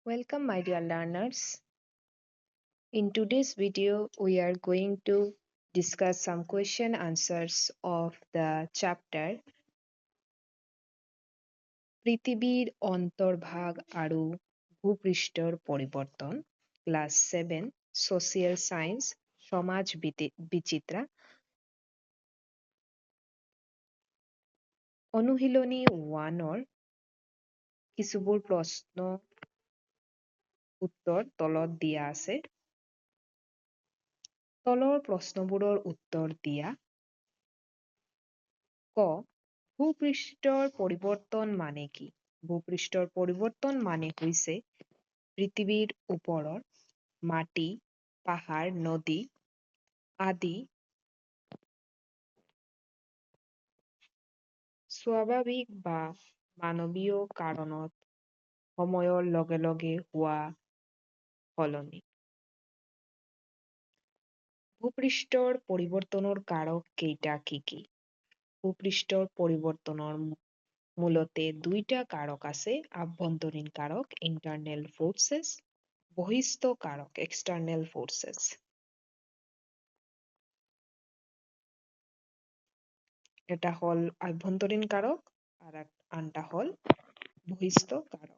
Welcome, my dear learners. In today's video, we are going to discuss some question answers of the chapter পৃথিবীর অন্তর্ভাগ আৰু ভূপৃষ্ঠৰ পৰিৱৰ্তন class 7 social science সমাজ বিচিত্ৰা অনুশীলনী 1ৰ কিছুবোৰ প্ৰশ্ন উত্তৰ তলত দিয়া আছে তলৰ প্ৰশ্নবোৰৰ উত্তৰ দিয়া ক ভূপৃষ্ঠৰ পৰিৱৰ্তন মানে কি ভূপৃষ্ঠৰ পৰিৱৰ্তন মানে হৈছে পৃথিৱীৰ ওপৰৰ মাটি পাহাৰ নদী আদি স্বাভাৱিক বা মানৱীয় কাৰণত সময়ৰ লগে লগে হোৱা সলনি ভূপৃষ্ঠৰ পৰিৱৰ্তনৰ কাৰক কেইটা কি কি ভূপৃষ্ঠৰ পৰিৱৰ্তনৰ মূলতে দুইটা কাৰক আছে আভ্যন্তৰীণ কাৰক ইন্টাৰনেল ফোৰ্সেস বহিস্থ কাৰক এক্সটাৰ্নাল ফোৰ্সেস এটা হল আভ্যন্তৰীণ কাৰক আৰ আনটা হল বহিস্থ কাৰক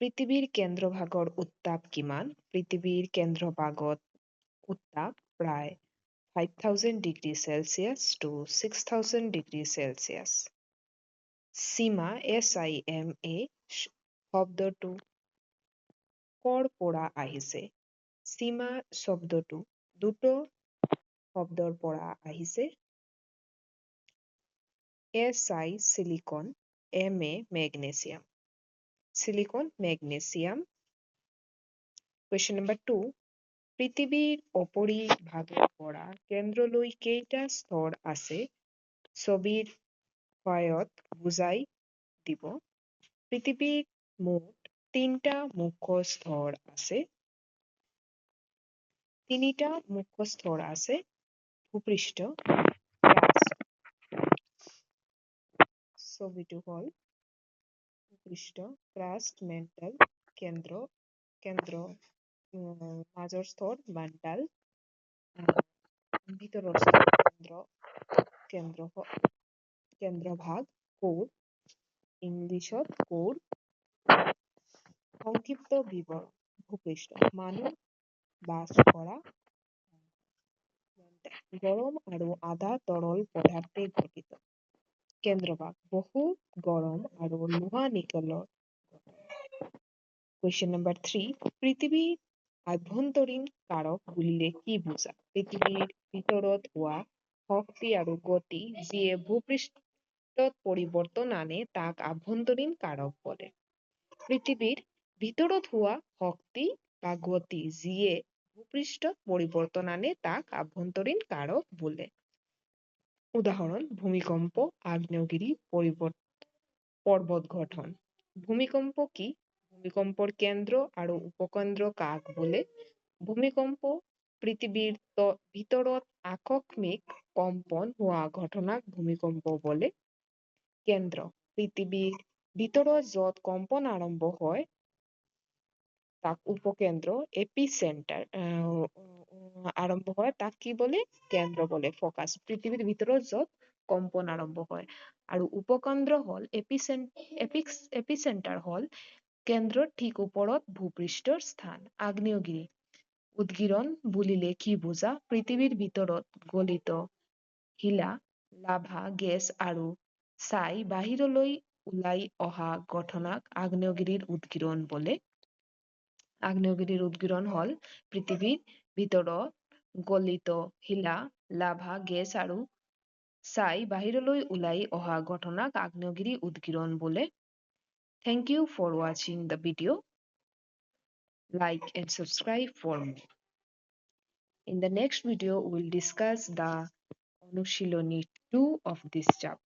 পৃথিৱীৰ কেন্দ্ৰভাগৰ উত্তাপ কিমান পৃথিৱীৰ কেন্দ্ৰভাগত উত্তাপ প্ৰায় 5000 degree Celsius to 6000 degree Celsius সীমা SIMA শব্দটো কৰ পৰা আহিছে সীমা শব্দটো দুটো শব্দৰ পৰা আহিছে SI silicon MA magnesium silicon magnesium question number 2 পৃথিৱীৰ অপৰিভাগৰ পৰা কেন্দ্ৰলৈ কেইটা স্তৰ আছে ছবিৰ সহায়ত বুজাই দিব পৃথিৱীৰ মুঠ তিনটা মুখ্য স্তৰ আছে তিনিটা মুখ্য স্তৰ আছে ভূপৃষ্ঠ ছবিটো হল ভূপৃষ্ঠ ক্ৰাষ্ট মেণ্টেল কেন্দ্ৰ মাজৰ স্তৰ মান্টাল ভিতৰৰ স্তৰ কেন্দ্ৰভাগ কোৰ ইংলিছত কোৰ সংক্ষিপ্ত বিৱৰণ ভূপৃষ্ঠ মানুহ বাস কৰা গৰম আৰু আধা তৰল পদাৰ্থে গঠিত কেন্দ্ৰভাগ বহু গৰম আৰু লোহা নিকলৰ question number 3 পৃথিৱীৰ আভ্যন্তৰীণ কাৰক বুলিলে কি বুজা পৃথিৱীৰ ভিতৰত হোৱা শক্তি আৰু গতি যিয়ে ভূপৃষ্ঠত পৰিৱৰ্তন আনে তাক আভ্যন্তৰীণ কাৰক বলে পৃথিৱীৰ ভিতৰত হোৱা শক্তি বা গতি যিয়ে ভূপৃষ্ঠত পৰিৱৰ্তন আনে তাক আভ্যন্তৰীণ কাৰক বলে উদাহৰণ ভূমিকম্প আগ্নেয়গিৰি পৰ্বত গঠন ভূমিকম্প কি ভূমিকম্পৰ কেন্দ্ৰ আৰু উপকেন্দ্ৰ কাক বোলে ভূমিকম্প পৃথিৱীৰ ভিতৰত আকস্মিক কম্পন হোৱা ঘটনাক ভূমিকম্প বলে কেন্দ্ৰ পৃথিৱীৰ ভিতৰত যত কম্পন আৰম্ভ হয় তাক উপকেন্দ্ৰ এপিসেন্টাৰ আৰম্ভ হয় তাক কি বলে কেন্দ্ৰ বলে ফোকাস পৃথিবীৰ ভিতৰত যত কম্পন আৰম্ভ হয় আৰু উপকেন্দ্ৰ হল এপিসেন্টাৰ হল কেন্দ্ৰৰ ঠিক ওপৰত ভূপৃষ্ঠৰ স্থান আগ্নেয়গিৰি উদগীৰণ বুলিলে কি বুজা পৃথিৱীৰ ভিতৰত গলিত শিলা লাভা গেছ আৰু ছাই বাহিৰলৈ ওলাই অহা ঘটনাক আগ্নেয়গিৰিৰ উদগীৰণ বলে আগ্নেয়গিৰিৰ উদগীৰণ হল পৃথিবীৰ ভিতৰত গলিত শিলা লাভা গেছ আৰু ছাই বাহিৰলৈ ওলাই অহা ঘটনাক আগ্নেয়গিৰি উদগীৰণ বোলে Thank you for watching the video. Like and subscribe for more. In the next video, we'll discuss the অনুশীলনী 2 of this chapter.